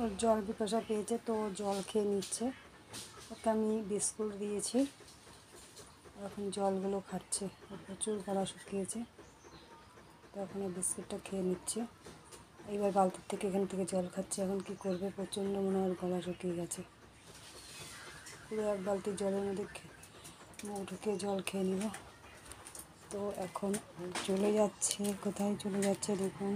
ওর জল পিপাসা পেয়েছে তো জল খেয়ে নিচ্ছে। ওকে আমি বিস্কুট দিয়েছি, এখন জলগুলো খাচ্ছে। প্রচুর গলা শুকিয়েছে তো এখন এই বিস্কুটটা খেয়ে নিচ্ছে। এইবার বালতির থেকে এখান থেকে জল খাচ্ছে। এখন কি করবে, প্রচণ্ড মনে হয় গলা শুকিয়ে গেছে। পুরো এক বালতি জলের মধ্যে মুখ ঢুকিয়ে জল খেয়ে নিল। তো এখন চলে যাচ্ছে, কোথায় চলে যাচ্ছে দেখুন।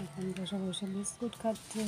এখন বসে বসে বিস্কুট খাচ্ছে।